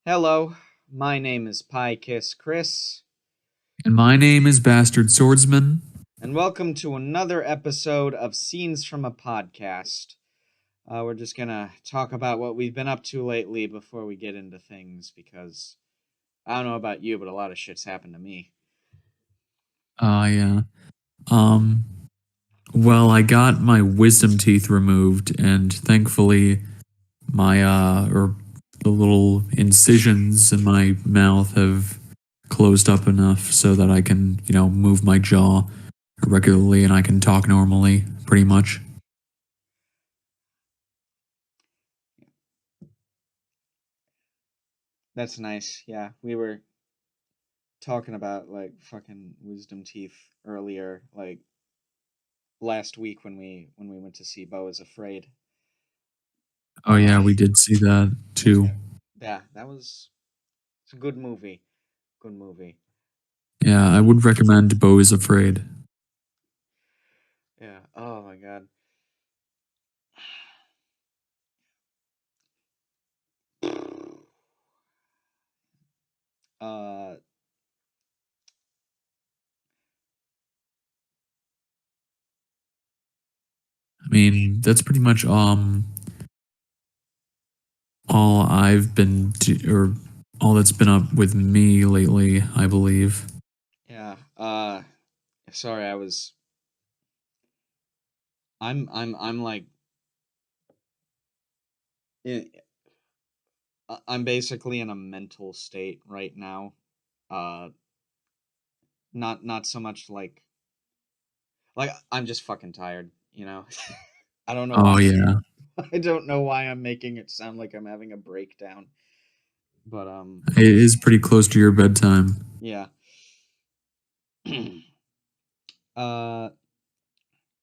Hello, my name is Pikiss-Chris, And my name is Bastard Swordsman. and welcome to another episode of Scenes from a Podcast. We're just gonna talk about what we've been up to lately before we get into things, because I don't know about you, but a lot of shit's happened to me. Yeah. Um, well, I got my wisdom teeth removed, and thankfully, or the little incisions in my mouth have closed up enough so that I can, move my jaw regularly and I can talk normally, pretty much. That's nice. Yeah, we were talking about like fucking wisdom teeth earlier, like last week when we went to see Beau Is Afraid. Oh, Uh, yeah, we did see that too. yeah, it's a good movie. Good movie. Yeah, I would recommend Beau Is Afraid. Yeah. Oh my god. Uh, I mean, that's pretty much all I've been or all that's been up with me lately, I believe. yeah. Sorry, I'm like, i- I'm basically in a mental state right now. Uh, not so much like I'm just fucking tired. You know. I don't know Oh why. yeah, I don't know why I'm making it sound like I'm having a breakdown. But it is pretty close to your bedtime. yeah. uh,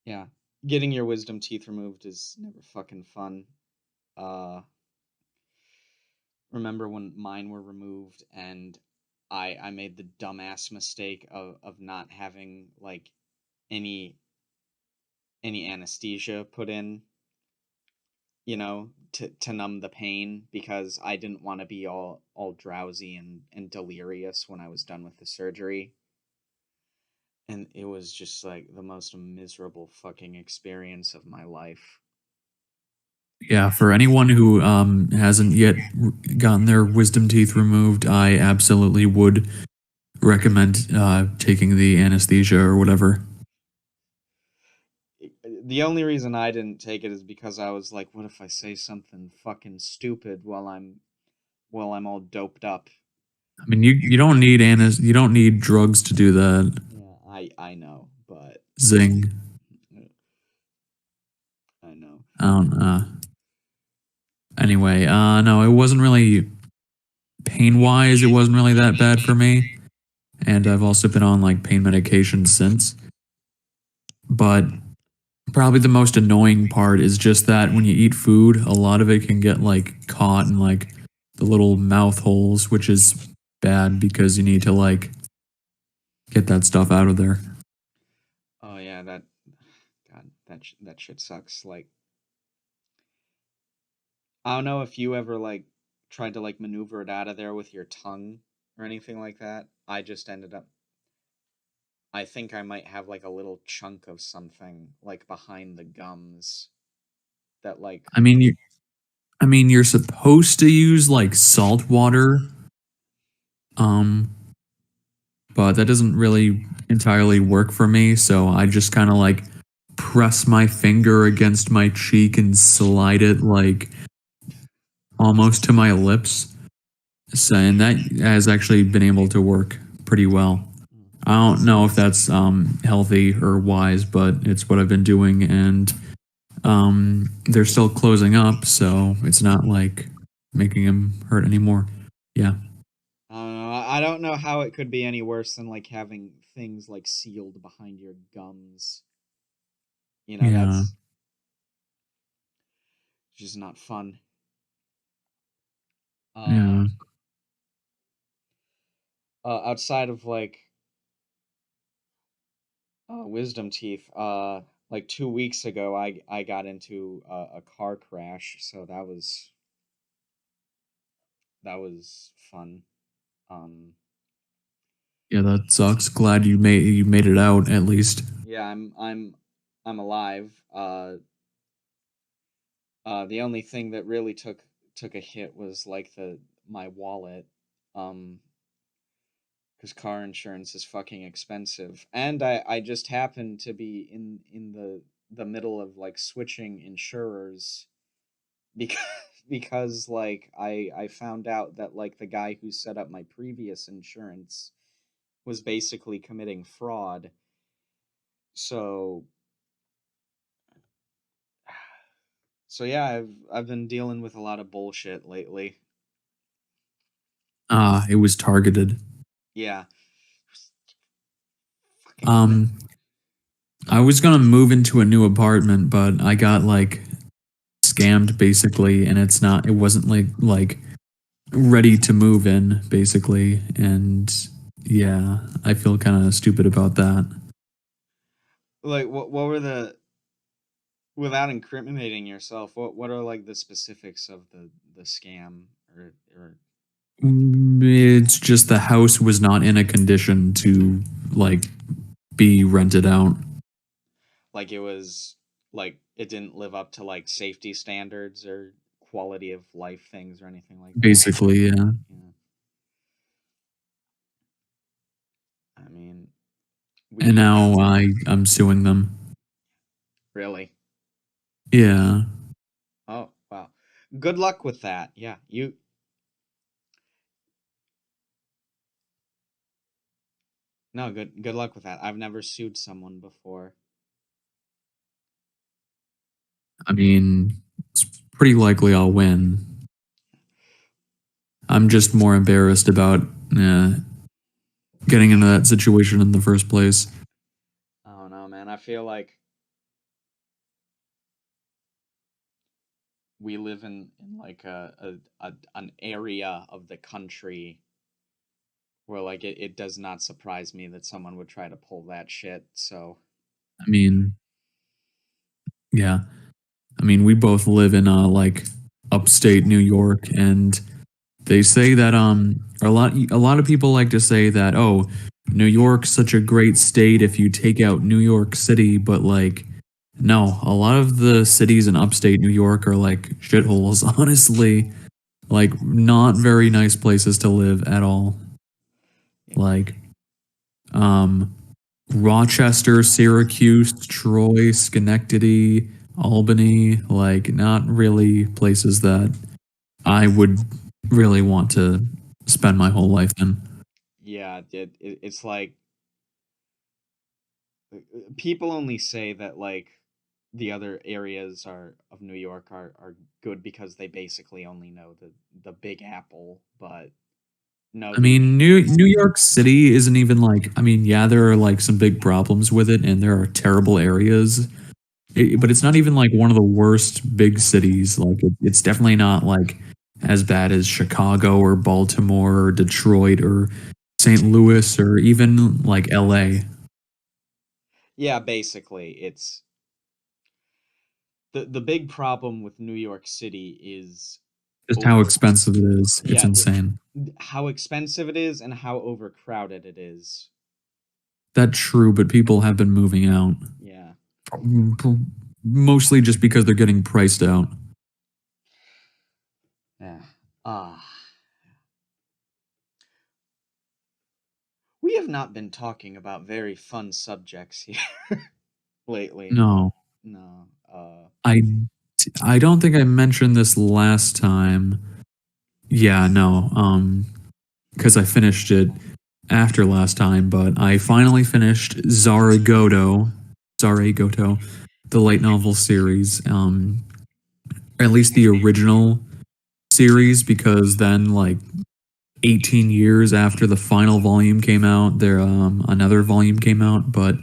yeah. Getting your wisdom teeth removed is never fucking fun. Uh, remember when mine were removed and I made the dumbass mistake of not having like any any anesthesia put in, to numb the pain because I didn't want to be all drowsy and delirious when I was done with the surgery. And it was just like the most miserable fucking experience of my life. Yeah, for anyone who hasn't yet gotten their wisdom teeth removed, I absolutely would recommend taking the anesthesia or whatever. The only reason I didn't take it is because I was like, what if I say something fucking stupid while I'm all doped up? I mean, you don't need you don't need drugs to do that. Yeah, I know, but Zing. I know. I don't. Anyway, no, it wasn't really pain wise. It wasn't really that bad for me, and I've also been on like pain medication since. But probably the most annoying part is just that when you eat food, a lot of it can get like caught in like the little mouth holes, which is bad because you need to like get that stuff out of there. Oh yeah, God, that shit sucks. Like, I don't know if you ever like tried to like maneuver it out of there with your tongue or anything like that. I just ended up. I think I might have like a little chunk of something like behind the gums that like. I mean, you're supposed to use like salt water, um, but that doesn't really entirely work for me. So I just kind of like press my finger against my cheek and slide it like almost to my lips. So, and that has actually been able to work pretty well. I don't know if that's healthy or wise, but it's what I've been doing, and they're still closing up, so it's not like making him hurt anymore. Yeah, I don't know. I don't know how it could be any worse than like having things like sealed behind your gums. yeah, That's just not fun. Uh, yeah. outside of like wisdom teeth, like 2 weeks ago, I got into a car crash, so that was that was fun. Um, Yeah, that sucks. Glad you made it out at least. yeah, I'm alive. The only thing that really took a hit was like the my wallet, um, because car insurance is fucking expensive, and I just happened to be in the middle of like switching insurers because because like I found out that like the guy who set up my previous insurance was basically committing fraud. So so yeah, I've been dealing with a lot of bullshit lately. Ah, it was targeted. Yeah, fucking thing. Um, I was gonna move into a new apartment, but I got like scammed basically, and it wasn't like ready to move in basically, and yeah, I feel kind of stupid about that. Like what were the, without incriminating yourself, what are like the specifics of the scam, or It's just the house was not in a condition to like be rented out. like it was like it didn't live up to like safety standards or quality of life things or anything like that? Basically, yeah. Yeah. I mean, And we now I'm suing them. really. Yeah. Oh, wow. Good luck with that. Yeah, you, no, good luck with that. I've never sued someone before. I mean, it's pretty likely I'll win. I'm just more embarrassed about getting into that situation in the first place. I don't know, man. I feel like we live in like a an area of the country where like it does not surprise me that someone would try to pull that shit. So I mean, yeah. I mean, we both live in like upstate New York, and they say that a lot of people like to say that, oh, New York's such a great state if you take out New York City, but like no, a lot of the cities in upstate New York are like shitholes, honestly. Like not very nice places to live at all. Like um Rochester, Syracuse, Troy, Schenectady, Albany, like not really places that I would really want to spend my whole life in. yeah, it's like people only say that like the other areas are of New York are good because they basically only know the Big Apple, but no, I mean, New York City isn't even like, I mean, yeah, there are like some big problems with it and there are terrible areas, but it's not even like one of the worst big cities. Like, it's definitely not like as bad as Chicago or Baltimore or Detroit or St. Louis or even like LA. yeah, basically it's the big problem with New York City is Just how over, expensive it is. It's yeah, insane. how expensive it is and how overcrowded it is. That's true, but people have been moving out. Yeah. Mostly just because they're getting priced out. Yeah. Ah. We have not been talking about very fun subjects here lately. No, No. I I don't think I mentioned this last time. Yeah, no. Because I finished it after last time, but I finally finished Zaragoto, the light novel series. At least the original series, because then like 18 years after the final volume came out, there another volume came out, but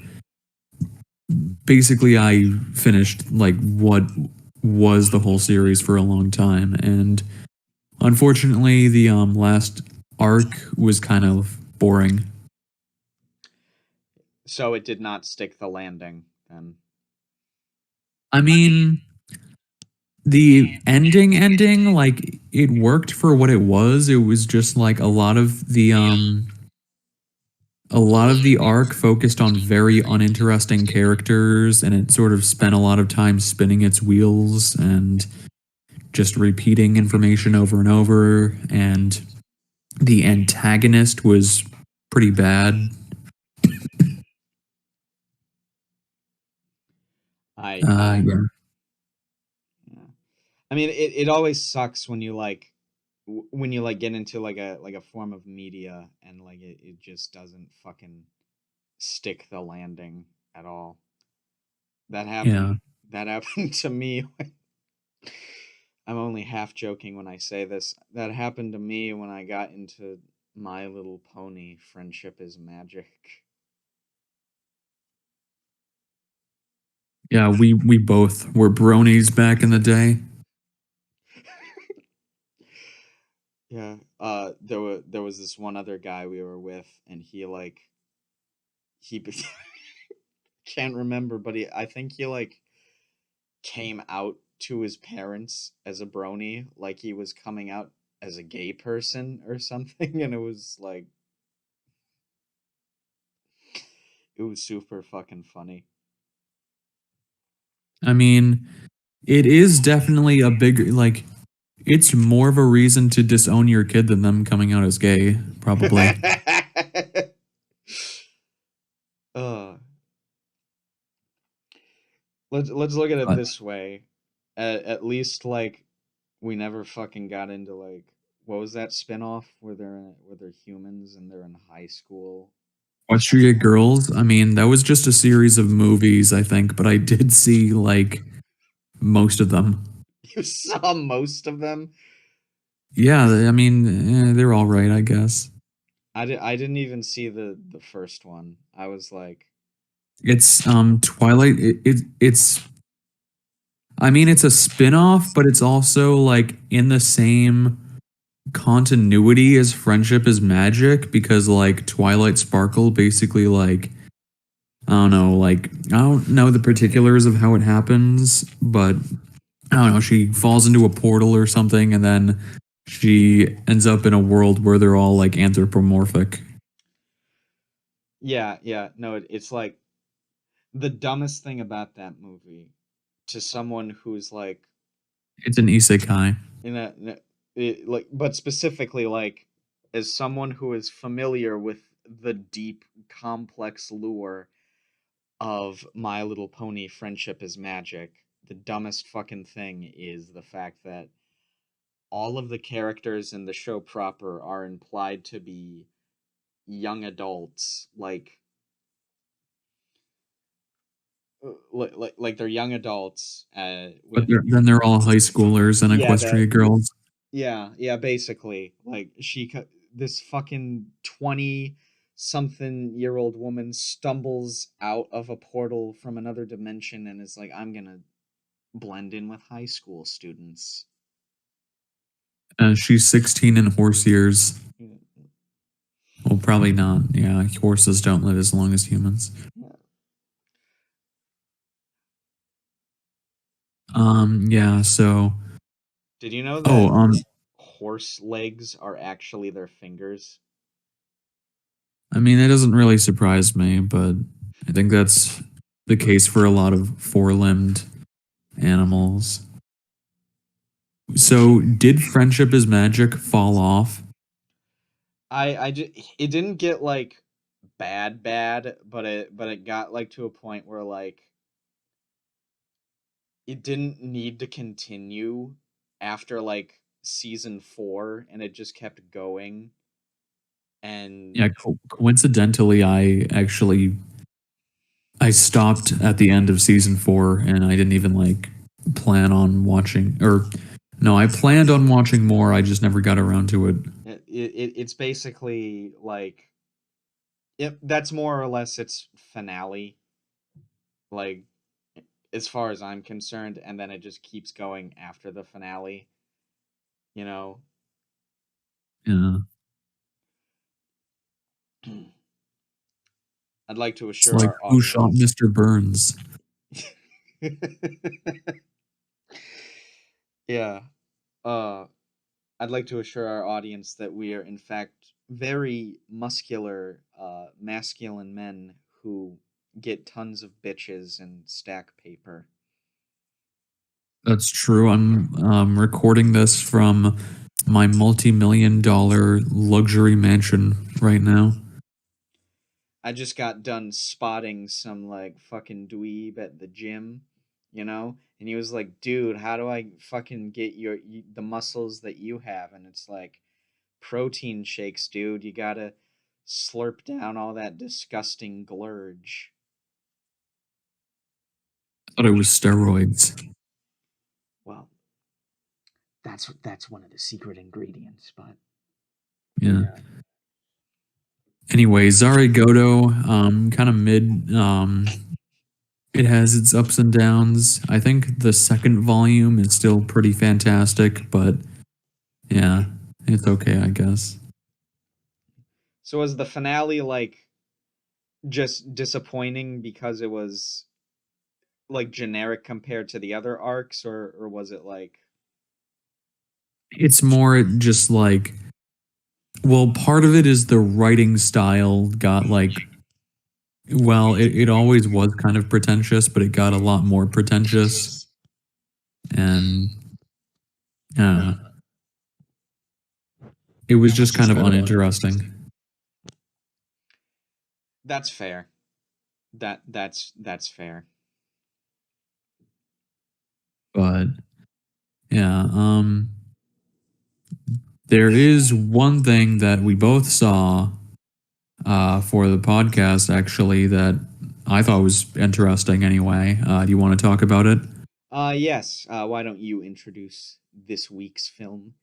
basically I finished like what was the whole series for a long time, and unfortunately the last arc was kind of boring. So it did not stick the landing then. I mean, the ending, like it worked for what it was. It was just like a lot of the arc focused on very uninteresting characters, and it sort of spent a lot of time spinning its wheels and just repeating information over and over. And the antagonist was pretty bad. I uh Yeah, yeah. I mean, it always sucks when you like when you like get into like a form of media and like it just doesn't fucking stick the landing at all. That yeah. happened that happened to me. I'm only half joking when I say this. That happened to me when I got into My Little Pony Friendship is Magic. Yeah, we both were bronies back in the day. Yeah. There was this one other guy we were with and he like he can't remember, but I think he like came out to his parents as a brony, like he was coming out as a gay person or something, and it was like it was super fucking funny. I mean, it is definitely a big like it's more of a reason to disown your kid than them coming out as gay, probably. uh, let's look at it But this way. At least like we never fucking got into like what was that spinoff where they're humans and they're in high school or What Should something Get like that. Girls? I mean, that was just a series of movies, I think, but I did see like most of them. You saw most of them. Yeah, I mean, they're all right, I guess. I didn't even see the first one. I was like, It's Twilight. It's I mean, it's a spin-off, but it's also like in the same continuity as Friendship is Magic because like Twilight Sparkle basically like I don't know, like I don't know the particulars of how it happens, but I don't know, she falls into a portal or something and then she ends up in a world where they're all like anthropomorphic. yeah, yeah, no, it's like the dumbest thing about that movie to someone who's like It's an isekai. in a like, but specifically like as someone who is familiar with the deep, complex lore of My Little Pony Friendship is Magic, the dumbest fucking thing is the fact that all of the characters in the show proper are implied to be young adults, like they're young adults But with then they're all high schoolers and yeah that Equestria girls. yeah basically like this fucking 20 something year old woman stumbles out of a portal from another dimension and is like I'm gonna blend in with high school students. She's 16 in horse years. Well, probably not. Yeah, horses don't live as long as humans. Yeah, so Did you know oh, that horse legs are actually their fingers? I mean, it doesn't really surprise me, but I think that's the case for a lot of four-limbed animals. So, did Friendship is Magic fall off? It didn't get like bad, but it got like to a point where like it didn't need to continue after like season 4 and it just kept going and Yeah, coincidentally, I stopped at the end of season 4 and I didn't even like plan on watching or no, I planned on watching more. I just never got around to it. it's basically like that's more or less its finale, like as far as I'm concerned, and then it just keeps going after the finale, you know. Yeah. I'd like to It's assure like our who shot audience. Mr. Burns? Yeah. Uh, I'd like to assure our audience that we are, in fact, very muscular, masculine men who get tons of bitches and stack paper. That's true. I'm recording this from my multi-million dollar luxury mansion right now. I just got done spotting some like fucking dweeb at the gym, and he was like, "Dude, how do I fucking get the muscles that you have?" And it's like, protein shakes, dude. You gotta slurp down all that disgusting glurge. I thought it was steroids. Well, that's one of the secret ingredients, but Yeah. Anyway, Zarigoto, kind of mid. It has its ups and downs. I think the second volume is still pretty fantastic, but yeah, it's okay, I guess. so was the finale like just disappointing because it was like generic compared to the other arcs, or was it like It's more just like, well, part of it is the writing style got like, well, it always was kind of pretentious, but it got a lot more pretentious. And uh, it was just kind of uninteresting. that's fair. That's fair. But yeah, there is one thing that we both saw for the podcast, actually, that I thought was interesting anyway. Do you want to talk about it? Yes. Why don't you introduce this week's film?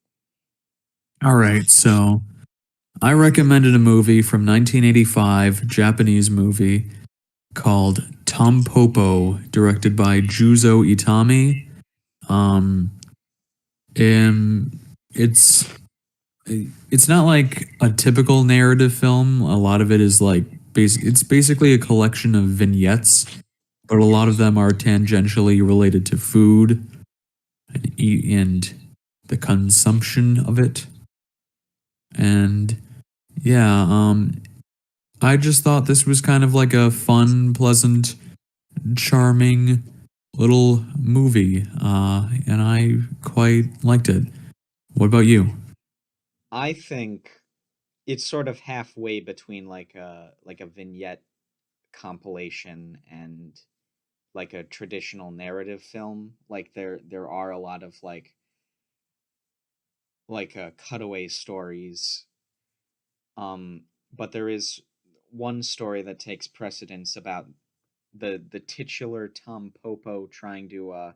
All right. So I recommended a movie from 1985, Japanese movie called Tampopo, directed by Juzo Itami. Um, and it's it's not like a typical narrative film. A lot of it is like it's basically a collection of vignettes, but a lot of them are tangentially related to food and the consumption of it. And yeah, I just thought this was kind of like a fun, pleasant, charming little movie, and I quite liked it. What about you? I think it's sort of halfway between like a vignette compilation and like a traditional narrative film. Like there are a lot of cutaway stories. But there is one story that takes precedence about the titular Tom Popo trying to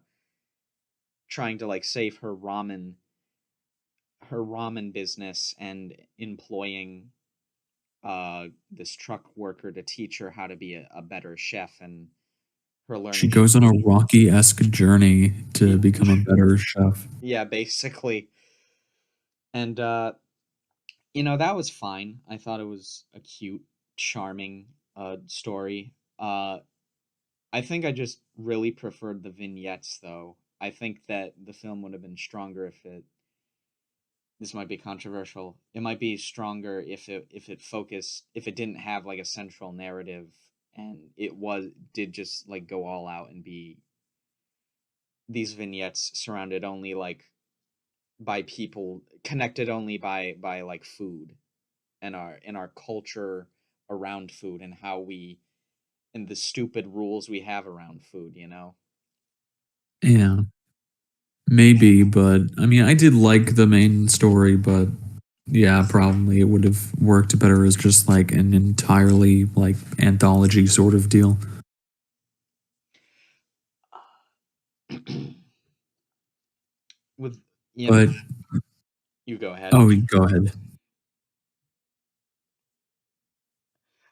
like save her ramen business and employing this truck worker to teach her how to be a better chef, and her She learning goes on a Rocky-esque journey to it. become a better chef. Yeah, basically. And that was fine. I thought it was a cute, charming story. I think I just really preferred the vignettes, though. I think that the film would have been stronger if it. This might be controversial. It might be stronger if it didn't have like a central narrative, and did just like go all out and be these vignettes surrounded only like by people, connected only by like food and our culture around food, and how we and the stupid rules we have around food. Yeah, maybe, but I mean, I did like the main story, but yeah, probably it would have worked better as just like an entirely like anthology sort of deal. With But you go ahead. oh, go ahead.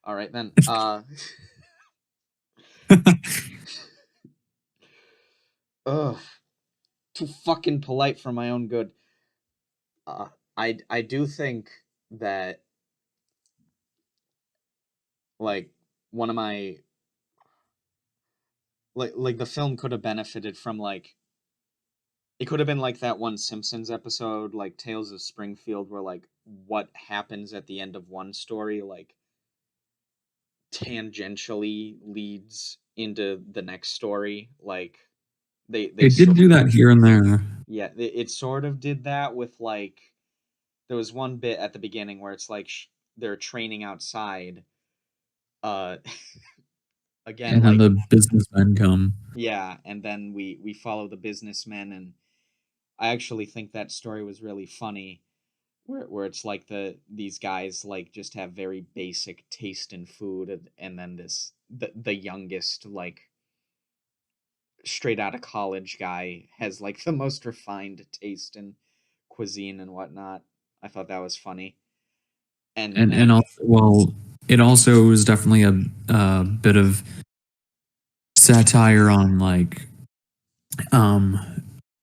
All right then. Ugh, too fucking polite for my own good. I do think that like one of my like the film could have benefited from like It could have been like that one Simpsons episode, like Tales of Springfield, where like what happens at the end of one story, like tangentially leads into the next story. Like they It did sort do that here and there. yeah, it sort of did that with like there was one bit at the beginning where it's like they're training outside. Uh, again, And then like the businessmen come. yeah, and then we follow the businessmen, and I actually think that story was really funny where it's like these guys like just have very basic taste in food, and then the youngest like straight out of college guy has like the most refined taste in cuisine and whatnot. I thought that was funny. And And also, well, it also was definitely a bit of satire on um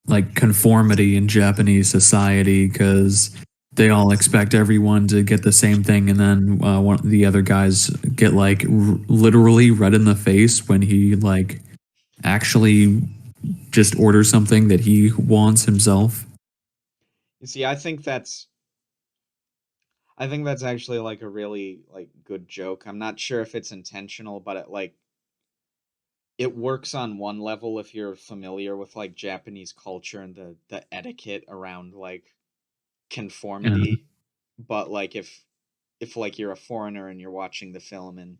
like conformity in Japanese society because they all expect everyone to get the same thing, and then one the other guys get like literally red in the face when he like actually just orders something that he wants himself. you see, I think that's actually like a really like good joke. I'm not sure if it's intentional, but it works on one level if you're familiar with like Japanese culture and the etiquette around like Yeah, conformity. But like if like you're a foreigner and you're watching the film and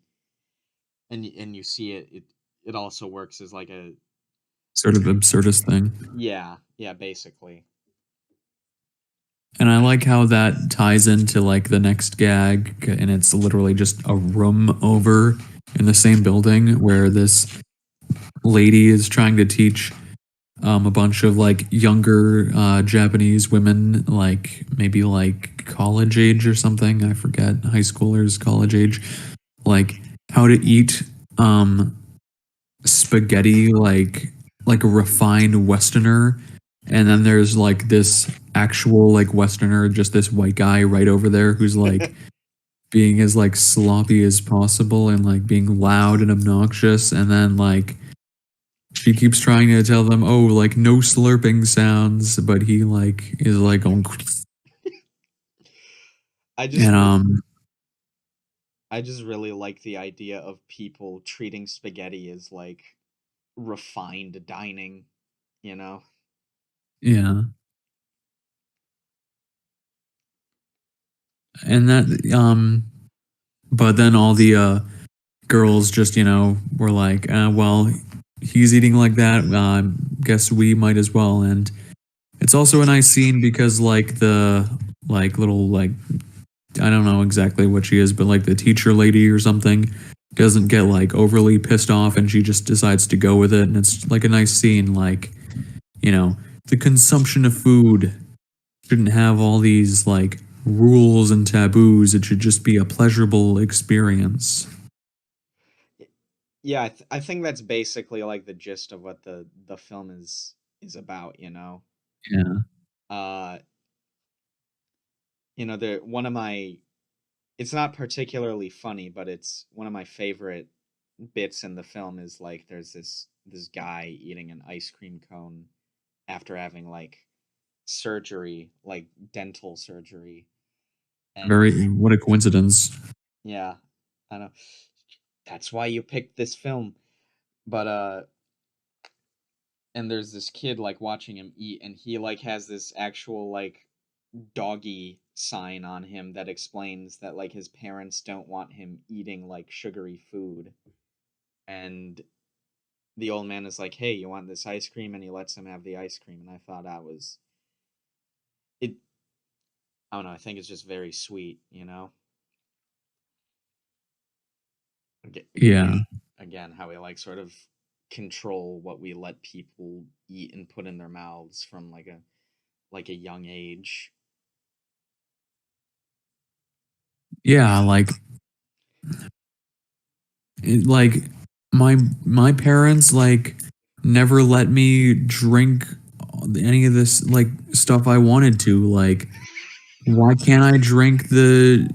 you see it also works as like a sort of absurdist thing. yeah, basically. And I like how that ties into like the next gag, and it's literally just a room over in the same building where this lady is trying to teach a bunch of like younger Japanese women, like maybe like college age or something. I forget, high schoolers, college age, like how to eat um, spaghetti like a refined Westerner. And then there's like this actual like Westerner, just this white guy right over there who's like being as like sloppy as possible and like being loud and obnoxious. And then like she keeps trying to tell them, oh, like no slurping sounds, but he like is like going I just and re- I just really like the idea of people treating spaghetti as like refined dining, you know? yeah. And that but then all the girls just, were like, well, he's eating like that. Guess we might as well. And it's also a nice scene because like the like little like I don't know exactly what she is, but like the teacher lady or something doesn't get like overly pissed off and she just decides to go with it. And it's like a nice scene, like, you know, the consumption of food shouldn't have all these like rules and taboos. It should just be a pleasurable experience. Yeah, I think that's basically like the gist of what the film is about, you know. Yeah. Uh, the one of my it's not particularly funny, but it's one of my favorite bits in the film is like there's this guy eating an ice cream cone after having like surgery, like dental surgery. And Very, what a coincidence. yeah, I know. That's why you picked this film. But and there's this kid like watching him eat, and he like has this actual like doggy sign on him that explains that like his parents don't want him eating like sugary food. And the old man is like, "Hey, you want this ice cream?" And he lets him have the ice cream. And I thought that was it. I don't know. I think it's just very sweet, you know. Aga- Yeah. Again, how we like sort of control what we let people eat and put in their mouths from like a young age. Yeah. Like my parents like never let me drink any of this like stuff I wanted to. Like, why can't I drink the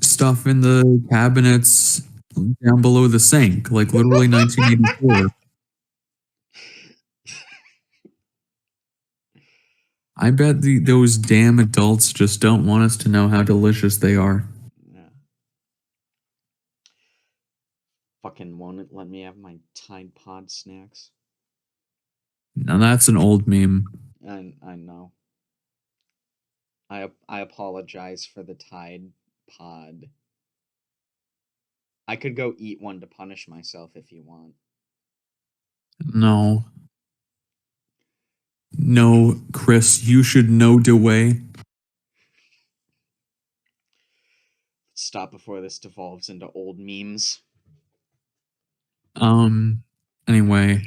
stuff in the cabinets down below the sink? Like literally 1984. I bet those damn adults just don't want us to know how delicious they are. Yeah. Fucking won't let me have my Tide Pod snacks. Now that's an old meme. I know. I apologize for the Tide Pod. I could go eat one to punish myself if you want. No. No, Chris, you should know the way. Stop before this devolves into old memes. Um, anyway.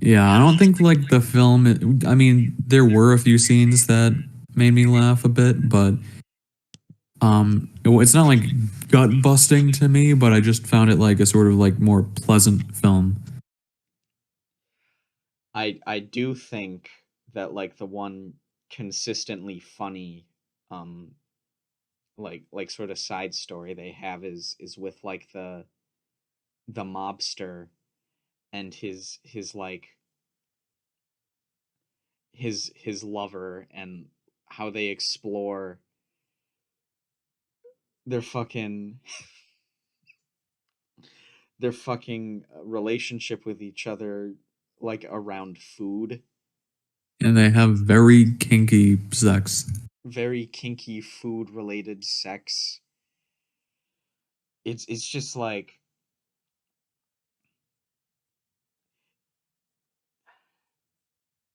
Yeah, I don't think like the film, I mean, there were a few scenes that made me laugh a bit, but it's not like gut busting to me, but I just found it like a sort of like more pleasant film. I do think that like the one consistently funny like sort of side story they have is with like the mobster and his like his lover, and how they explore their fucking their fucking relationship with each other, like around food. And they have very kinky sex. Very kinky food related sex. It's just like,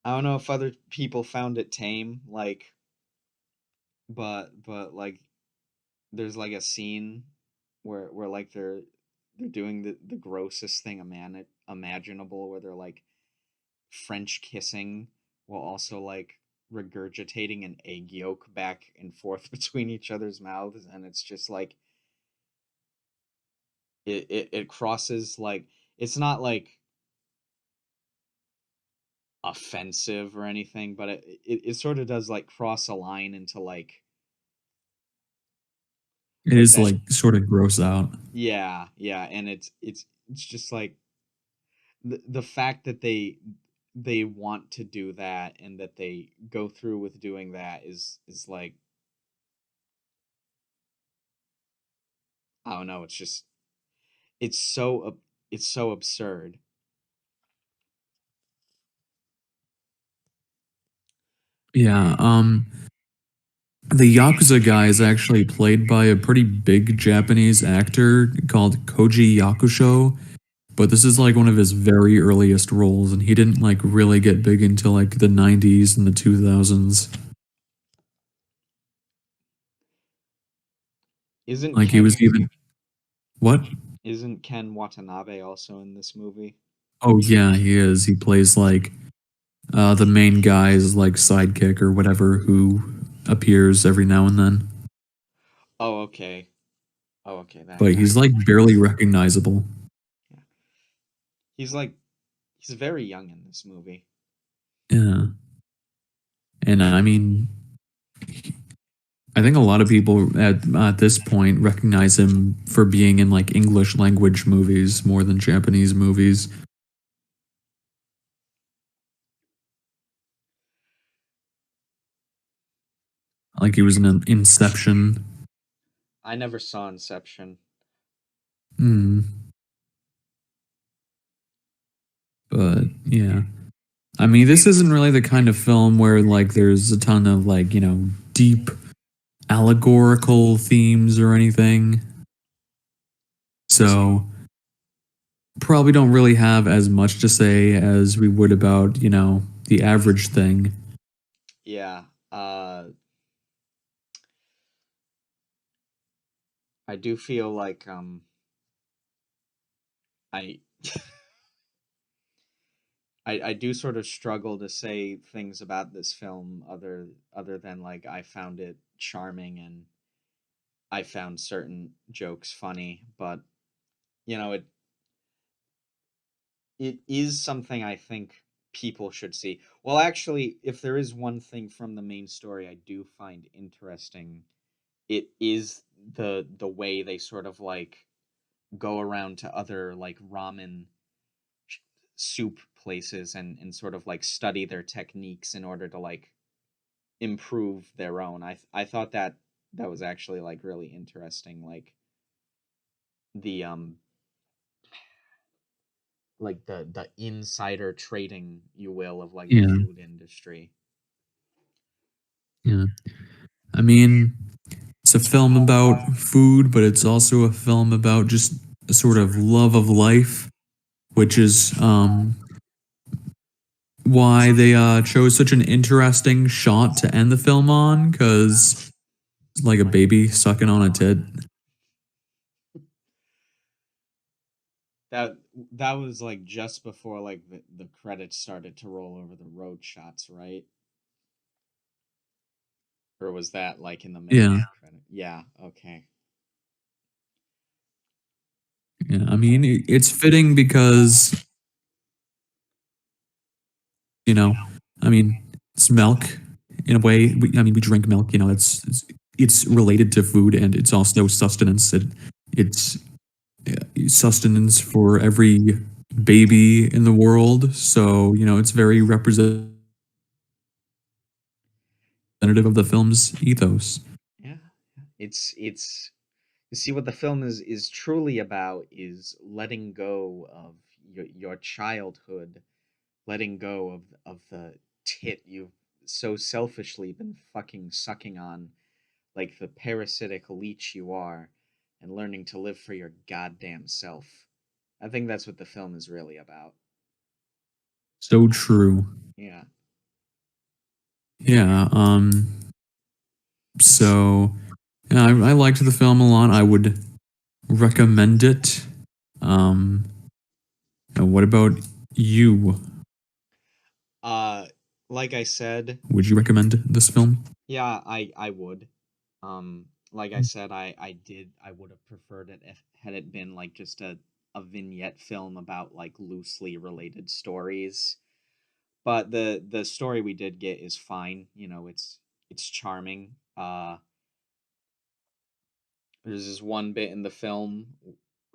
I don't know if other people found it tame, like, but like there's like a scene where like they're doing the grossest thing imaginable, where they're like French kissing while also like regurgitating an egg yolk back and forth between each other's mouths, and it's just like it crosses like, it's not like offensive or anything, but it sort of does like cross a line into It like is that. like sort of gross out. Yeah, and it's just like the fact that they want to do that and that they go through with doing that is like, I don't know, it's just, it's it's so absurd. Yeah, the Yakuza guy is actually played by a pretty big Japanese actor called Koji Yakusho, but this is like one of his very earliest roles, and he didn't like really get big until like the 90s and the 2000s. Isn't Like he Ken was even what? isn't Ken Watanabe also in this movie? Oh yeah, he is. He plays like the main guy's like sidekick or whatever who appears every now and then. Oh, okay. Oh, okay, that But guy. he's like barely recognizable. Yeah. He's like, he's very young in this movie. Yeah. And I mean, I think a lot of people at this point recognize him for being in like English language movies more than Japanese movies. Like he was in an Inception. I never saw Inception. Hmm. But yeah. I mean, this isn't really the kind of film where like there's a ton of like, deep allegorical themes or anything. So probably don't really have as much to say as we would about, the average thing. Yeah. I do feel like I I do sort of struggle to say things about this film other than like I found it charming and I found certain jokes funny, but it is something I think people should see. Well, actually, if there is one thing from the main story I do find interesting, it is the way they sort of like go around to other like ramen soup places and sort of like study their techniques in order to like improve their own. I thought that that was actually like really interesting, the like the insider trading, you will, of like the Yeah, food industry. yeah. I mean, it's a film about food, but it's also a film about just a sort of love of life, which is why they chose such an interesting shot to end the film on, because like a baby sucking on a tit. That that was like just before like the credits started to roll over the road shots, right? Or was that like in the middle of Yeah, the credit? Yeah, okay. yeah. I mean, it's fitting because you know, I mean, it's milk in a way. I mean, we drink milk. You know, it's related to food and it's also sustenance. It's sustenance for every baby in the world. So you know, it's very representative of the film's ethos. Yeah. It's you see what the film is truly about is letting go of your childhood, letting go of the tit you've so selfishly been fucking sucking on, like the parasitic leech you are, and learning to live for your goddamn self. I think that's what the film is really about. So true. Yeah. Yeah. So yeah, I liked the film a lot. I would recommend it. Um. And what about you? Uh like I said, Would you recommend this film? yeah, I would. Like I said, I would have preferred it if had it been like just a vignette film about like loosely related stories. But the story we did get is fine. You know, it's charming. There's this one bit in the film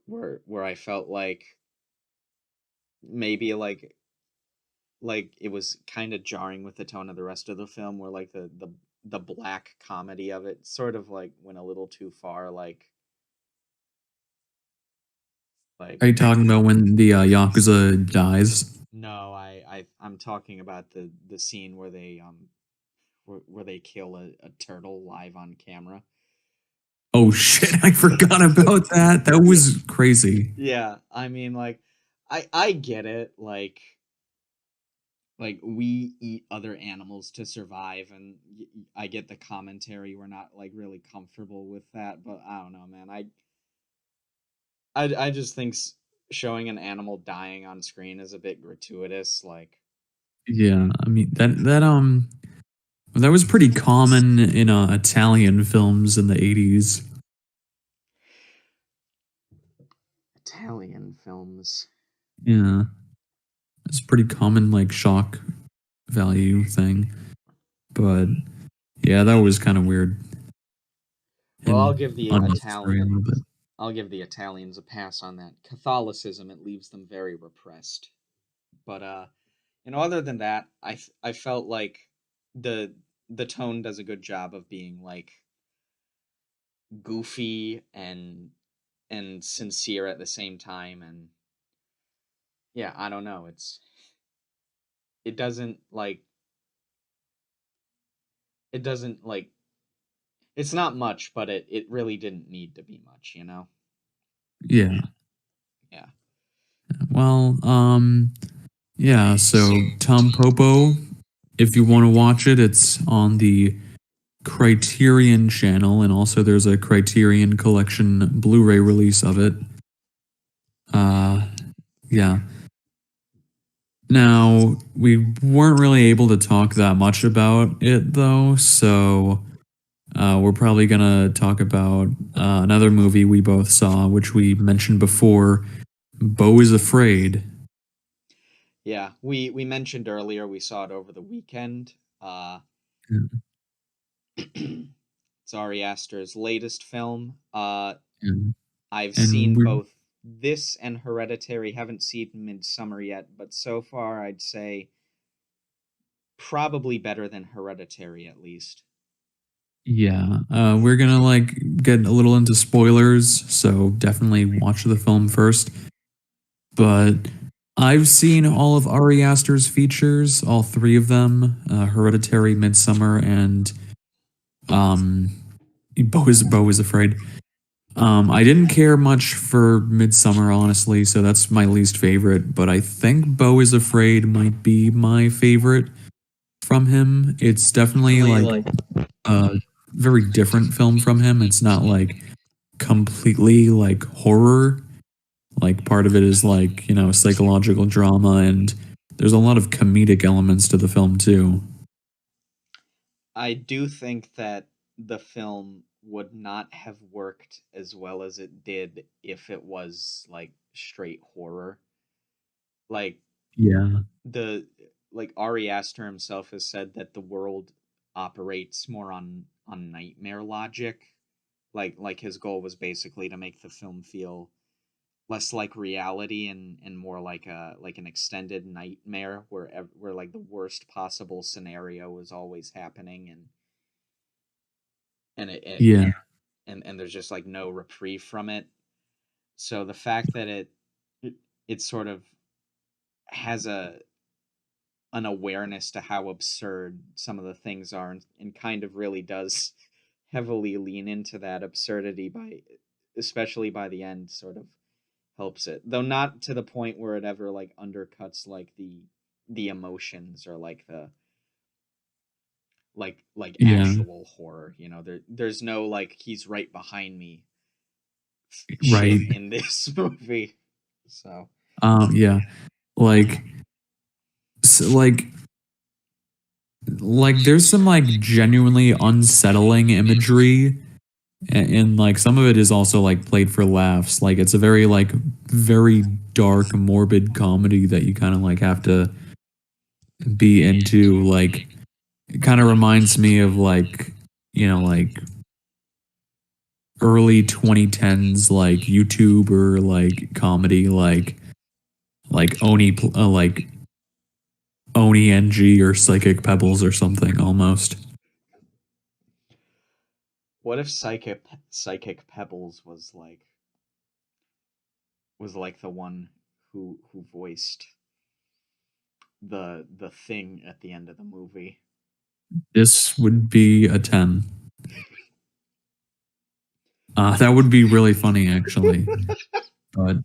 where I felt maybe like it was kind of jarring with the tone of the rest of the film, where like the black comedy of it sort of like went a little too far, like Are you talking about when the Yakuza dies? no, I'm talking about the scene where they where they kill a turtle live on camera. Oh shit, I forgot about that. That was crazy. Yeah, I mean, like, I get it, like we eat other animals to survive, and I get the commentary. We're not like really comfortable with that, but I don't know, man. I just think showing an animal dying on screen is a bit gratuitous. Like Yeah, I mean that was pretty common in Italian films in the 80s. Italian films. Yeah, it's a pretty common like shock value thing. But yeah, that was kind of weird Well, and unnecessary a little bit. I'll give the Italians a pass on that. Catholicism, it leaves them very repressed. But other than that, I felt like the the tone does a good job of being like goofy and sincere at the same time, and yeah, I don't know, it doesn't like it doesn't like it's not much, but it really didn't need to be much, you know? Yeah. Yeah. Well, yeah, so Tampopo, if you want to watch it, it's on the Criterion channel, and also there's a Criterion Collection Blu-ray release of it. Uh, yeah. Now, we weren't really able to talk that much about it though, so we're probably gonna talk about another movie we both saw, which we mentioned before, Beau Is Afraid. Yeah, we mentioned earlier we saw it over the weekend. Yeah, It's Ari Aster's latest film. yeah. I've And seen we both this and Hereditary. Haven't seen Midsummer yet, but so far I'd say Probably better than Hereditary, at least. Yeah, we're gonna like get a little into spoilers, so definitely watch the film first. But I've seen all of Ari Aster's features, all three of them: Hereditary, Midsummer, and um, Beau Is Afraid. I didn't care much for Midsummer, honestly, so that's my least favorite. But I think Beau Is Afraid might be my favorite from him. It's definitely Definitely like like a very different film from him. It's not like completely like horror. Like part of it is like, you know, psychological drama, and there's a lot of comedic elements to the film too. I do think that the film would not have worked as well as it did if it was like straight horror. Like Yeah. the like Ari Aster himself has said that the world operates more on nightmare logic. Like his goal was basically to make the film feel less like reality and more like a like an extended nightmare where like the worst possible scenario is always happening and it Yeah. and there's just like no reprieve from it. So the fact that it, it sort of has an awareness to how absurd some of the things are and kind of really does heavily lean into that absurdity by especially by the end sort of helps it, though not to the point where it ever like undercuts like the emotions or like the like Yeah. actual horror. There's no like he's right behind me shit Right. in this movie. So Yeah. Like so, like there's some like genuinely unsettling imagery, and like some of it is also like played for laughs. Like it's a very like very dark morbid comedy that you kind of like have to be into. Like it kind of reminds me of like, you know, like early 2010s like YouTube or like comedy, like like Oni NG or Psychic Pebbles or something almost. what if Psychic Pebbles was like the one who voiced the thing at the end of the movie? This would be a 10. That would be really funny actually. But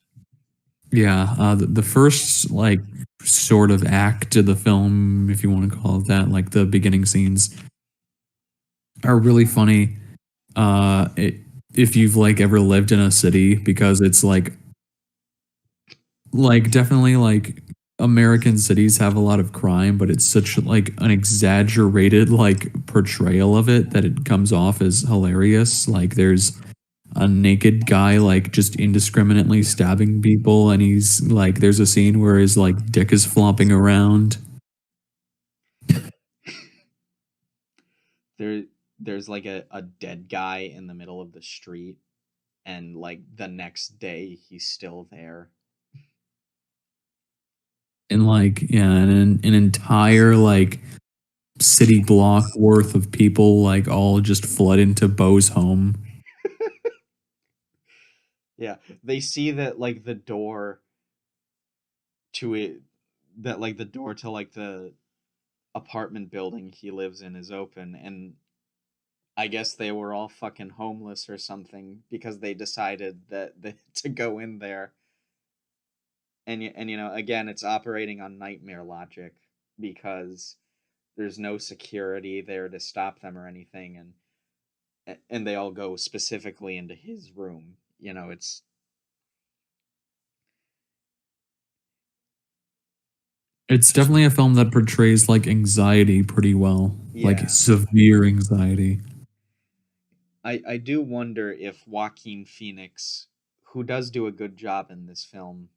yeah, the first like sort of act of the film, if you want to call it that, like the beginning scenes, are really funny. If you've like ever lived in a city, because it's like definitely like American cities have a lot of crime, but it's such like an exaggerated like portrayal of it that it comes off as hilarious. Like there's a naked guy like just indiscriminately stabbing people, and he's like there's a scene where his like dick is flopping around. there there's like a dead guy in the middle of the street and like the next day he's still there. And like yeah, and an entire like city block worth of people like all just flood into Beau's home. Yeah, they see that like the door to it that like the door to like the apartment building he lives in is open, and I guess they were all fucking homeless or something because they decided to go in there. And again, it's operating on nightmare logic because there's no security there to stop them or anything, and they all go specifically into his room. It's It's definitely a film that portrays like anxiety pretty well, like yeah. severe anxiety. I do wonder if Joaquin Phoenix, who does do a good job in this film,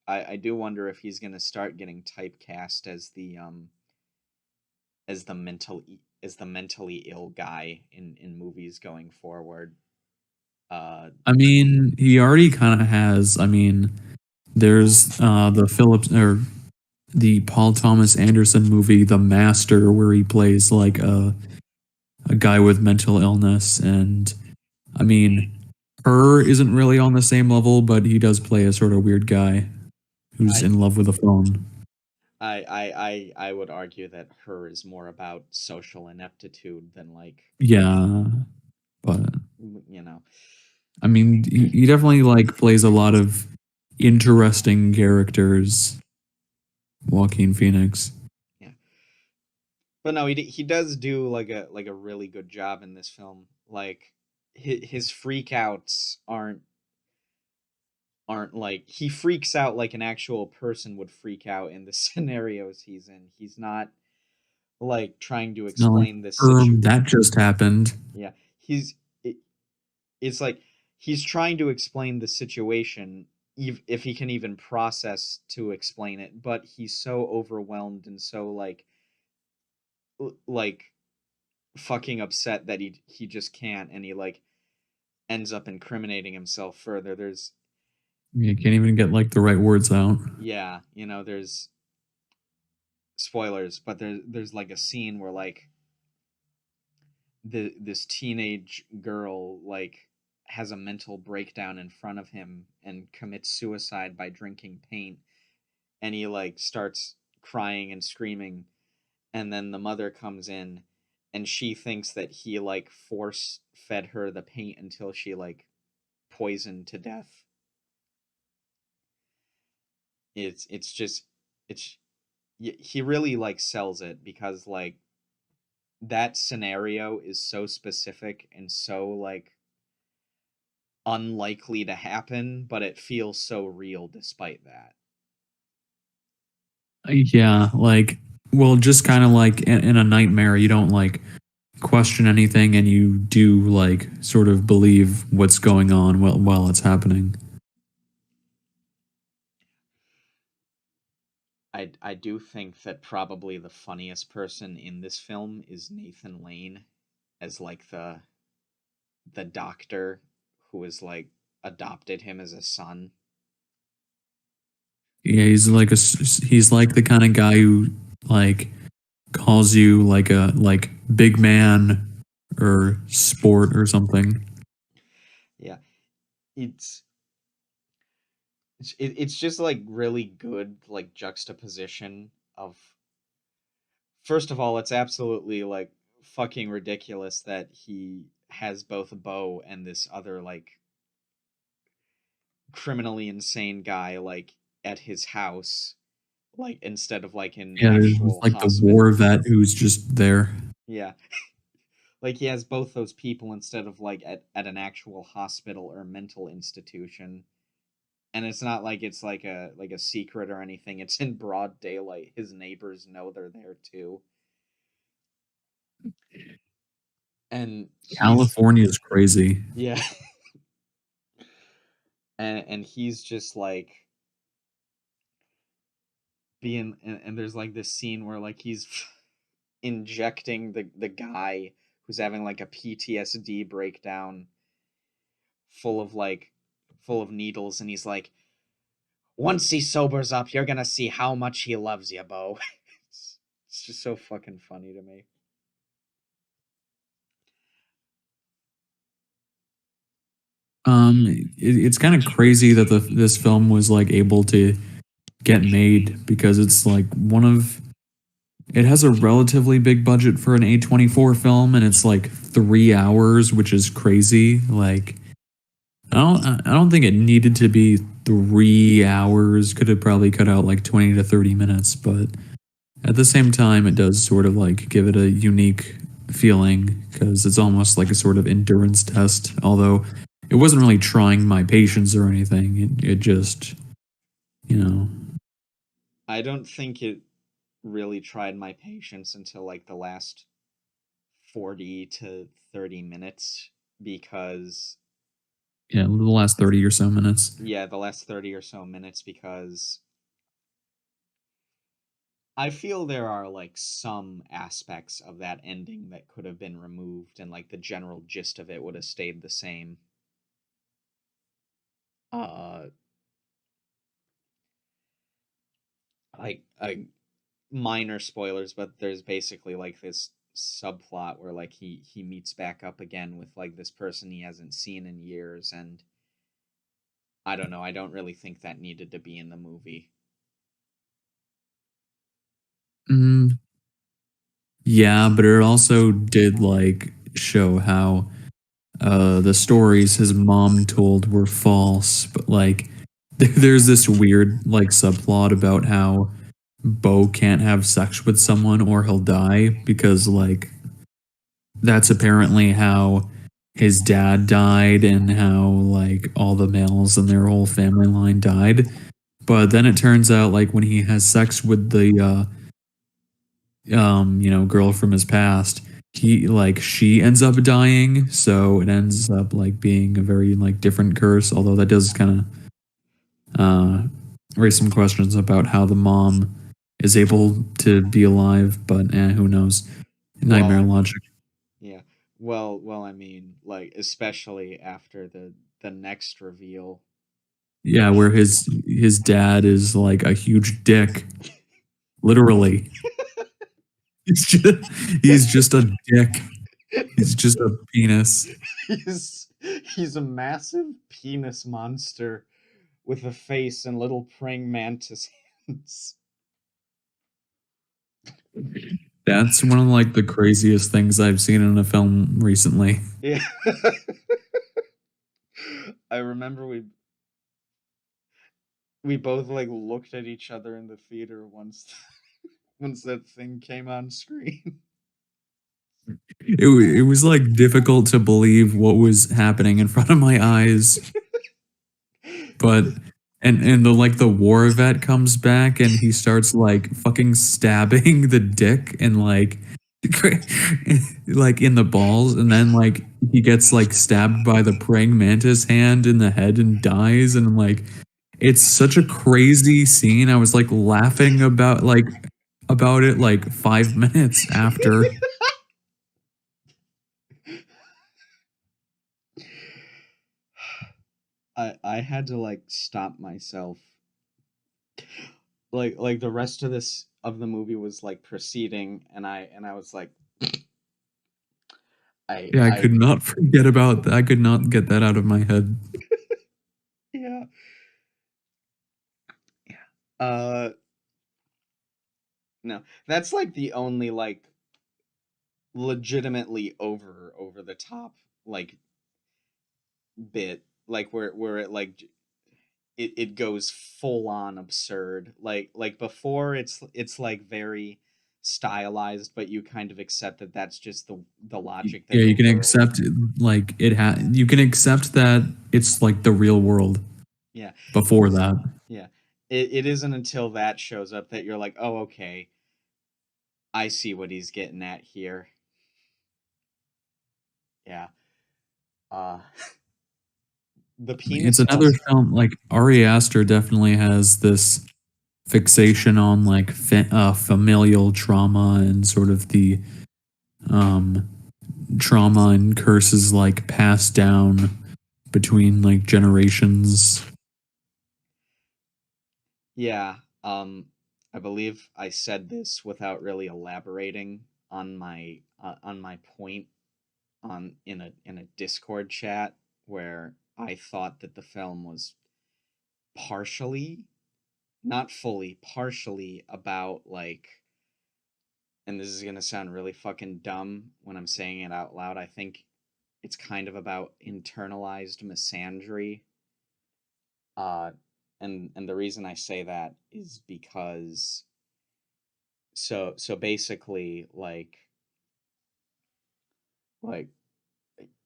I do wonder if he's gonna start getting typecast as the mentally ill guy in movies going forward. Uh, I mean, he already kind of has. I mean, there's the Phillips or the Paul Thomas Anderson movie The Master, where he plays like a guy with mental illness. And I mean, her isn't really on the same level, but he does play a sort of weird guy who's I in love with a phone. I would argue that Her is more about social ineptitude than like, Yeah, but you know. I mean, he definitely like plays a lot of interesting characters. Joaquin Phoenix. Yeah. But no, he does do like a really good job in this film. Like his freakouts aren't like, he freaks out like an actual person would freak out in the scenarios he's in. He's not like trying to It's not like, explain this situ. that just happened. Yeah, he's it, it's like he's trying to explain the situation, if he can even process to explain it, but he's so overwhelmed and so like fucking upset that he just can't, and he like ends up incriminating himself further. There's You can't even get like the right words out. Yeah, there's spoilers, but there's like a scene where like this teenage girl like has a mental breakdown in front of him and commits suicide by drinking paint, and he like starts crying and screaming, and then the mother comes in and she thinks that he like force fed her the paint until she like poisoned to death. It's just it's he really like sells it, because like that scenario is so specific and so like unlikely to happen, but it feels so real despite that. Yeah, like, well, just kind of like in a nightmare, you don't like question anything and you do like sort of believe what's going on while it's happening. I do think that probably the funniest person in this film is Nathan Lane, as like the doctor who is like adopted him as a son. Yeah, he's like the kind of guy who like calls you like a like big man or sport or something. Yeah, it's it's just like really good like juxtaposition of, first of all, it's absolutely like fucking ridiculous that he has both Beau and this other like criminally insane guy like at his house, like instead of like an Yeah, there's actual like the war hospital. vet who's just there. Yeah. Like he has both those people instead of like at an actual hospital or mental institution. And it's not like it's like a secret or anything. It's in broad daylight. His neighbors know they're there too. And he's California is crazy. yeah. And he's just like being, and there's like this scene where like he's injecting the guy who's having like a PTSD breakdown full of needles, and he's like, once he sobers up, you're gonna see how much he loves you, Beau. It's just so fucking funny to me. It's kind of crazy that this film was like able to get made because it's like one of it has a relatively big budget for an A24 film and it's like 3 hours, which is crazy. Like I don't think it needed to be 3 hours. Could have probably cut out like 20 to 30 minutes, but at the same time, it does sort of like give it a unique feeling because it's almost like a sort of endurance test. Although it wasn't really trying my patience or anything. It just, you know, I don't think it really tried my patience until like the last 40 to 30 minutes, because yeah, the last 30 or so minutes. yeah, the last 30 or so minutes, because I feel there are like some aspects of that ending that could have been removed, and like the general gist of it would have stayed the same. Uh like minor spoilers, but there's basically like this subplot where like he meets back up again with like this person he hasn't seen in years, and I don't know, I don't really think that needed to be in the movie. Mm, yeah, but it also did like show how the stories his mom told were false, but like there's this weird like subplot about how Beau can't have sex with someone or he'll die because like that's apparently how his dad died and how like all the males in their whole family line died. But then it turns out like when he has sex with the girl from his past, he like she ends up dying, so it ends up like being a very like different curse, although that does kind of raise some questions about how the mom is able to be alive, but who knows? Nightmare Well, logic. yeah. Well, I mean, like especially after the next reveal. Yeah, where his dad is like a huge dick, literally. He's just a dick. He's just a penis. he's he's a massive penis monster with a face and little praying mantis hands. That's one of like the craziest things I've seen in a film recently. Yeah. I remember we both like looked at each other in the theater once once that thing came on screen. It was like difficult to believe what was happening in front of my eyes, but and the like the war vet comes back and he starts like fucking stabbing the dick and like in the balls, and then like he gets like stabbed by the praying mantis hand in the head and dies, and like it's such a crazy scene. I was like laughing about it like 5 minutes after. I had to like stop myself. Like the rest of this of the movie was like proceeding, and I was like Yeah, I I could not forget about that. I could not get that out of my head. yeah. Yeah. No. That's like the only like legitimately over the top like bit, like where it like it goes full on absurd. Like before it's like very stylized, but you kind of accept that that's just the logic Yeah, that the you can world. accept like you can accept that it's like the real world Yeah. before that. Yeah. It isn't until that shows up that you're like, "Oh, okay. I see what he's getting at here." Yeah. Uh the It's penis another monster. film like Ari Aster definitely has this fixation on like familial trauma and sort of the um trauma and curses like passed down between like generations. Yeah. I believe I said this without really elaborating on my point on in a Discord chat where I thought that the film was partially, not fully, partially about like, and this is gonna sound really fucking dumb when I'm saying it out loud. I think it's kind of about internalized misandry. Uh, and the reason I say that is because so basically like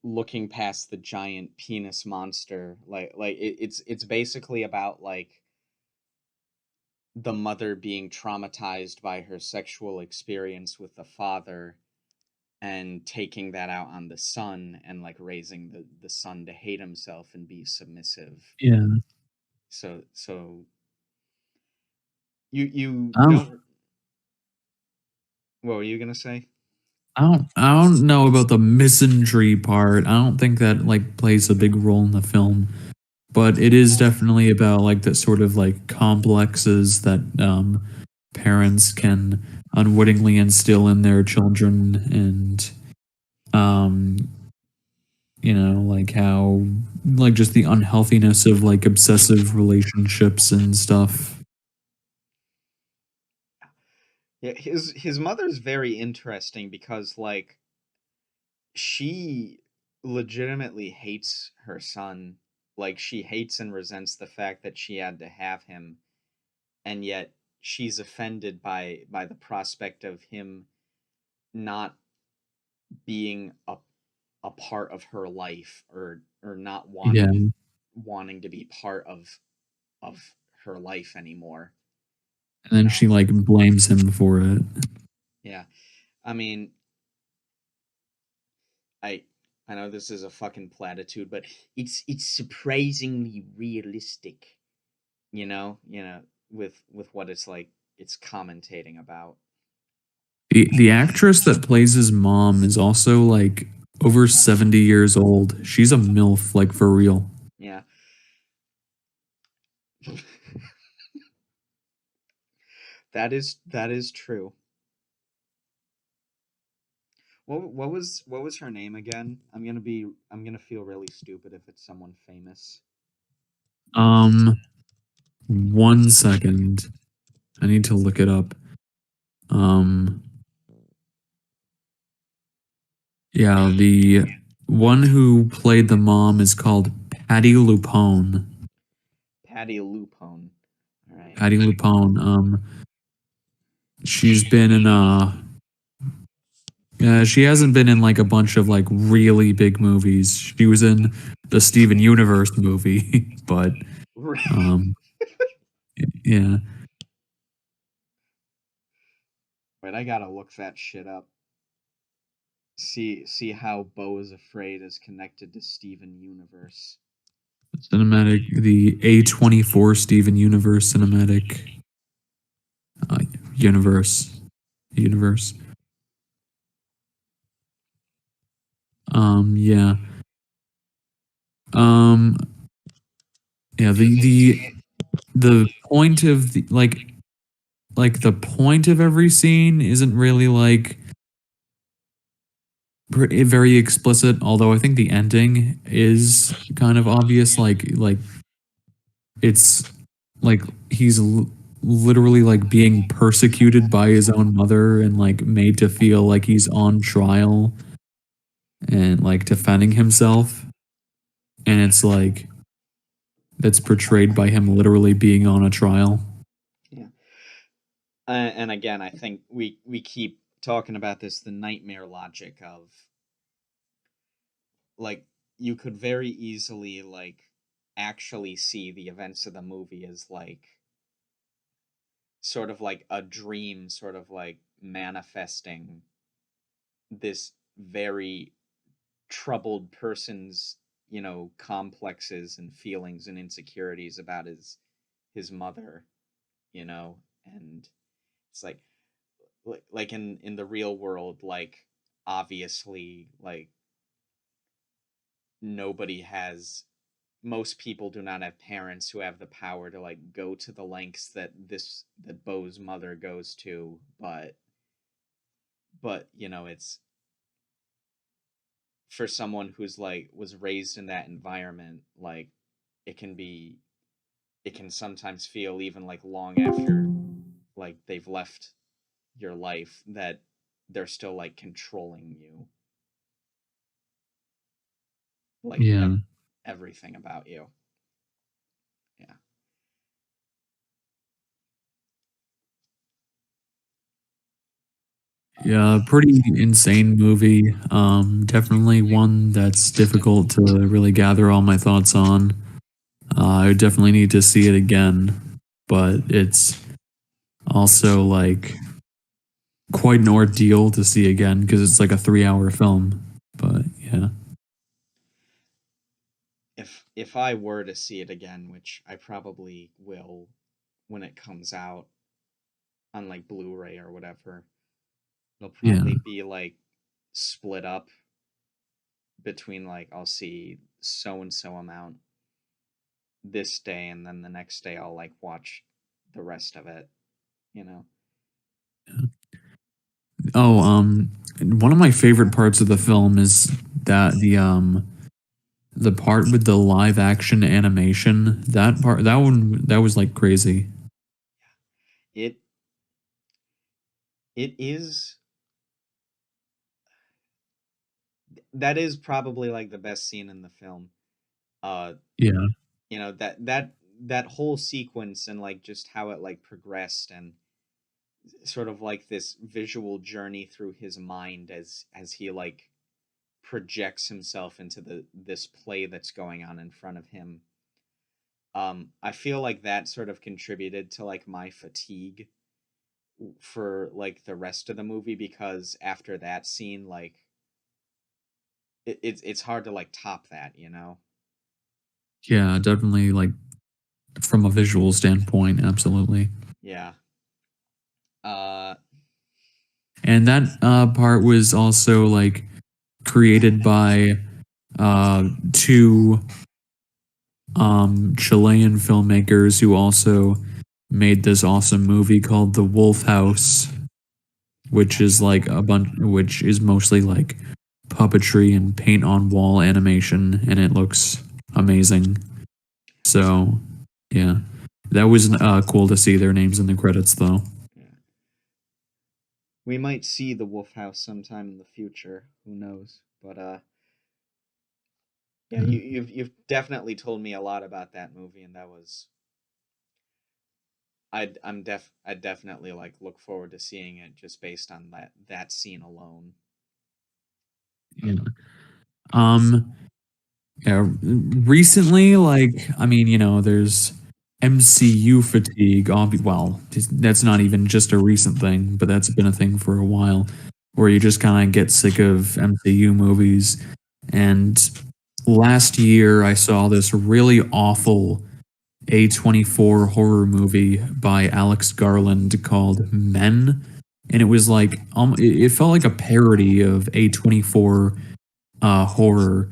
looking past the giant penis monster, it's basically about like the mother being traumatized by her sexual experience with the father and taking that out on the son and like raising the son to hate himself and be submissive. Yeah. So you I don't don't. What were you gonna say? I don't know about the misandry part. I don't think that like plays a big role in the film, but it is definitely about like that sort of like complexes that parents can unwittingly instill in their children, and um like how, like, just the unhealthiness of like obsessive relationships and stuff. Yeah, his mother's very interesting because like she legitimately hates her son. Like she hates and resents the fact that she had to have him, and yet she's offended by the prospect of him not being a part of her life, or not Yeah, wanting to be part of her life anymore, and you then know. she like blames him for it. Yeah. I mean, I I know this is a fucking platitude, but it's surprisingly realistic, with what it's commentating about. The actress that plays his mom is also like over 70 years old. She's a MILF, like, for real. Yeah. That is true. What was her name again? I'm gonna feel really stupid if it's someone famous. Um, 1 second. I need to look it up. Um, yeah, the one who played the mom is called Patty Lupone. Patty Lupone. All right. Patty Lupone. She's been in she hasn't been in like a bunch of like really big movies. She was in the Steven Universe movie, but um, yeah, Wait, I gotta look that shit up. See how Beau Is Afraid is connected to Steven Universe. cinematic, the A24 Steven Universe cinematic uh, universe, universe. Yeah, um, yeah. The point of the like the point of every scene isn't really like very explicit, although I think the ending is kind of obvious. Like it's like he's literally like being persecuted by his own mother and like made to feel like he's on trial and like defending himself, and it's like that's portrayed by him literally being on a trial. Yeah. And again, I think we keep talking about this, the nightmare logic of like you could very easily like actually see the events of the movie as like sort of like a dream, sort of like manifesting this very troubled person's, complexes and feelings and insecurities about his mother, and it's like in the real world, like obviously, like nobody has most people do not have parents who have the power to like go to the lengths that Beau's mother goes to, but it's for someone who's like was raised in that environment, like it can be it can sometimes feel even like long after like they've left your life that they're still like controlling you, like Yeah. everything about you. Yeah. Yeah, pretty insane movie. Definitely one that's difficult to really gather all my thoughts on. I definitely need to see it again, but it's also like quite an ordeal to see again because it's like a 3 hour film. But yeah, If I were to see it again, which I probably will when it comes out on like Blu-ray or whatever, it'll yeah, probably be like split up between like I'll see so and so amount this day, and then the next day I'll like watch the rest of it, you know. Oh, one of my favorite parts of the film is that the part with the live action animation. That part, that one, that was like crazy. It it is that is probably like the best scene in the film. Uh, Yeah, you know, that whole sequence and like just how it like progressed and sort of like this visual journey through his mind as he like projects himself into the this play that's going on in front of him. I feel like that sort of contributed to like my fatigue for like the rest of the movie, because after that scene, like it's hard to like top that, you know. yeah, definitely. Like from a visual standpoint, absolutely. Yeah. uh And that part was also like created by two Chilean filmmakers who also made this awesome movie called The Wolf House, which is okay. like a bunch, which is mostly like puppetry and paint on wall animation, and it looks amazing. So, yeah, that was cool to see their names in the credits, though. Yeah. We might see the Wolf House sometime in the future, who knows, but yeah, Yeah. you've definitely told me a lot about that movie, and that was I definitely like look forward to seeing it just based on that scene alone. Yeah. Um, Yeah, recently, like, I mean, there's MCU fatigue. Well, that's not even just a recent thing, but that's been a thing for a while, where you just kind of get sick of MCU movies. And last year, I saw this really awful A24 horror movie by Alex Garland called Men. And it was like, it felt like a parody of A24 horror.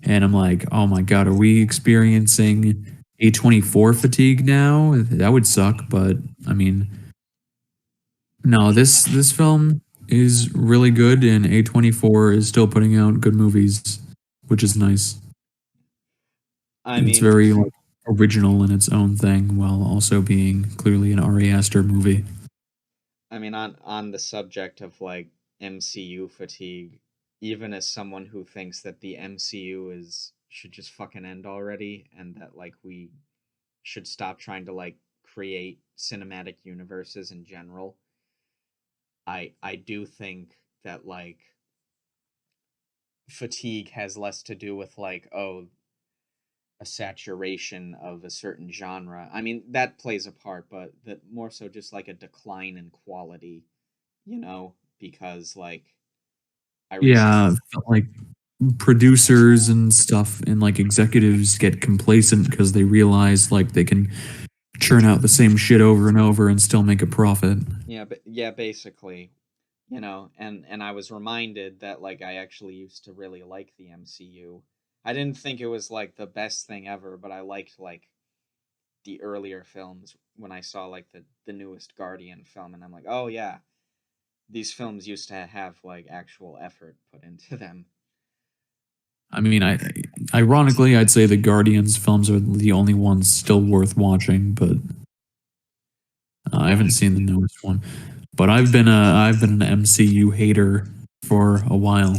And I'm like, oh my God, are we experiencing A24 fatigue now? That would suck. But I mean, no, this film is really good, and A24 is still putting out good movies, which is nice. I And it's mean, very like original in its own thing, while also being clearly an Ari Aster movie. on the subject of like MCU fatigue, even as someone who thinks that the MCU is should just fucking end already, and that like we should stop trying to like create cinematic universes in general, I do think that like fatigue has less to do with like, oh, a saturation of a certain genre. I mean, that plays a part, but that more so just like a decline in quality, you know, because like I recently, Yeah, like producers and stuff and like executives get complacent because they realize like they can churn out the same shit over and over and still make a profit. yeah, but yeah, basically, you know, and I was reminded that like I actually used to really like the MCU. I didn't think it was like the best thing ever, but I liked like the earlier films when I saw like the newest Guardian film, and I'm like, "Oh yeah, these films used to have like actual effort put into them." I mean, ironically, I'd say the Guardians films are the only ones still worth watching, but I Yeah. haven't seen the newest one. But I've been an MCU hater for a while.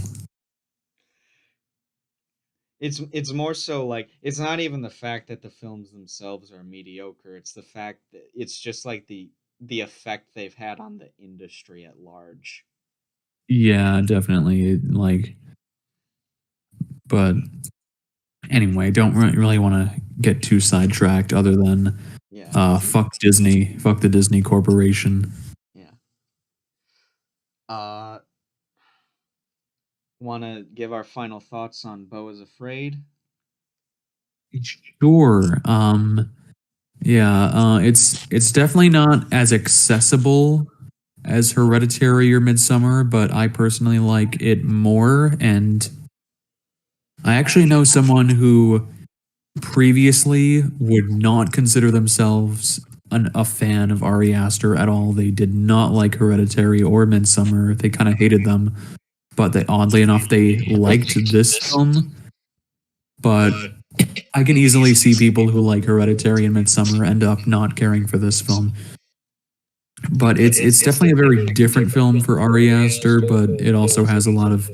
It's more so like it's not even the fact that the films themselves are mediocre. It's the fact that it's just like the effect they've had on the industry at large. Yeah, definitely. Like, but anyway, don't really want to get too sidetracked. Other than Yeah. fuck Disney, fuck the Disney Corporation. Yeah. Uh Want to give our final thoughts on Beau Is Afraid? Sure. Yeah. It's definitely not as accessible as Hereditary or Midsummer, but I personally like it more. And I actually know someone who previously would not consider themselves a fan of Ari Aster at all. They did not like Hereditary or Midsummer. They kind of hated them, but they oddly enough they liked this film. But I can easily see people who like Hereditary and Midsummer end up not caring for this film. But it's definitely a very different film for Ari Aster, but it also has a lot of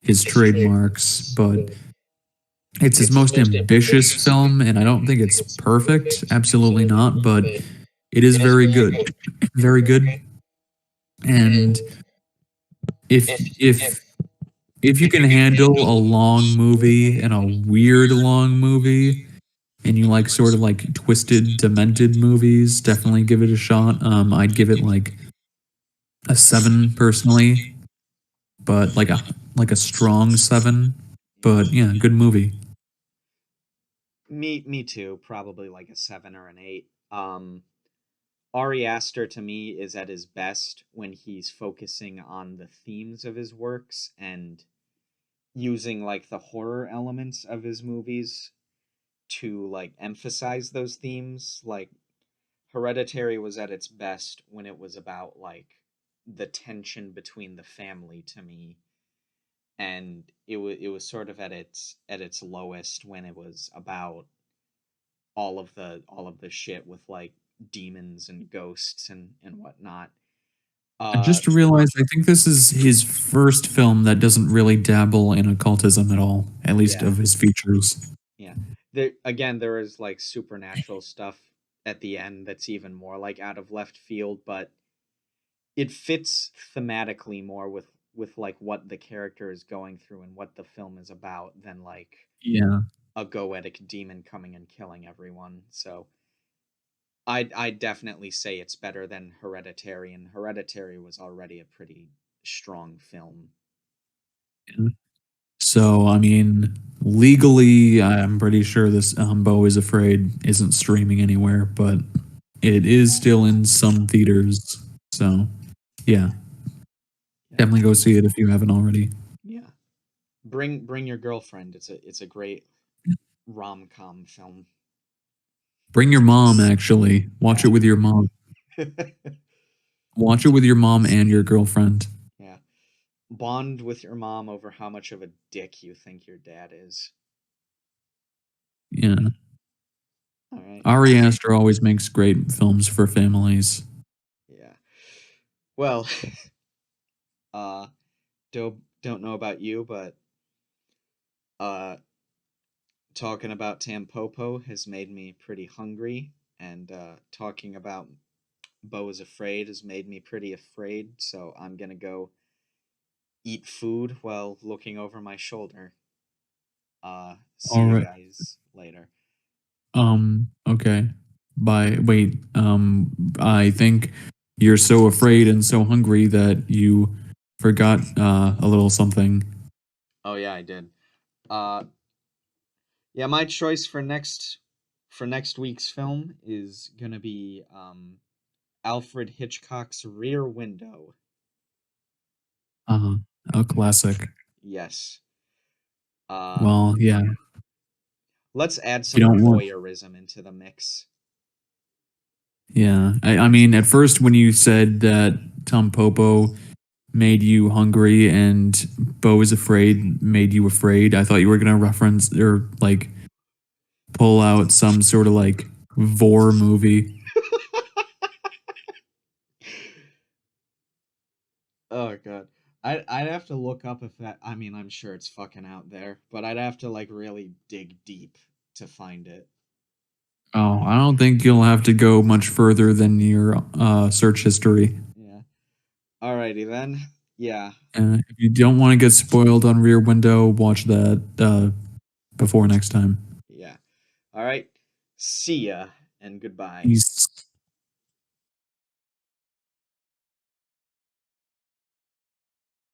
his trademarks. But it's his most ambitious film, and I don't think it's perfect. Absolutely not, but it is very good, very good. And if if you can handle a long movie and a weird long movie, and you like sort of like twisted, demented movies, definitely give it a shot. I'd give it like a 7 personally, but like a strong 7. But yeah, good movie. Me too. Probably like a 7 or an 8. Ari Aster to me is at his best when he's focusing on the themes of his works and using like the horror elements of his movies to like emphasize those themes. Like Hereditary was at its best when it was about like the tension between the family to me, and it was sort of at its lowest when it was about all of the shit with like demons and ghosts and whatnot. I Uh just realized I think this is his first film that doesn't really dabble in occultism at all, at least yeah, of his features. yeah. There is like supernatural stuff at the end that's even more like out of left field, but it fits thematically more with like what the character is going through and what the film is about than like Yeah. a goetic demon coming and killing everyone. So I'd definitely say it's better than Hereditary, and Hereditary was already a pretty strong film. So, I mean, legally, I'm pretty sure this Beau Is Afraid isn't streaming anywhere, but it is still in some theaters. So, yeah, Yeah, definitely go see it if you haven't already. yeah. Bring your girlfriend. It's a great rom com film. Bring your mom, actually. Watch Yeah, it with your mom. Watch it with your mom and your girlfriend. yeah. Bond with your mom over how much of a dick you think your dad is. Yeah. All right. Ari Aster always makes great films for families. Yeah. Well, uh, don't know about you, but uh, talking about Tampopo has made me pretty hungry, and talking about Beau Is Afraid has made me pretty afraid. So I'm gonna go eat food while looking over my shoulder. See All you right. guys later. Okay. Wait, I think you're so afraid and so hungry that you forgot a little something. Oh yeah, I did. Uh, yeah, my choice for next week's film is gonna be Alfred Hitchcock's Rear Window. Uh-huh. A classic. Yes. Uh, Well, yeah. let's add If you some don't want, voyeurism into the mix. yeah. I mean, at first when you said that Tom Popo made you hungry and Beau Is Afraid made you afraid, I thought you were gonna reference or like pull out some sort of like vor movie. Oh god. I'd have to look up if that, I mean, I'm sure it's fucking out there, but I'd have to like really dig deep to find it. Oh, I don't think you'll have to go much further than your search history. Yeah. Alrighty then. Yeah. If you don't want to get spoiled on Rear Window, watch that before next time. Yeah. All right. See ya and goodbye. Peace.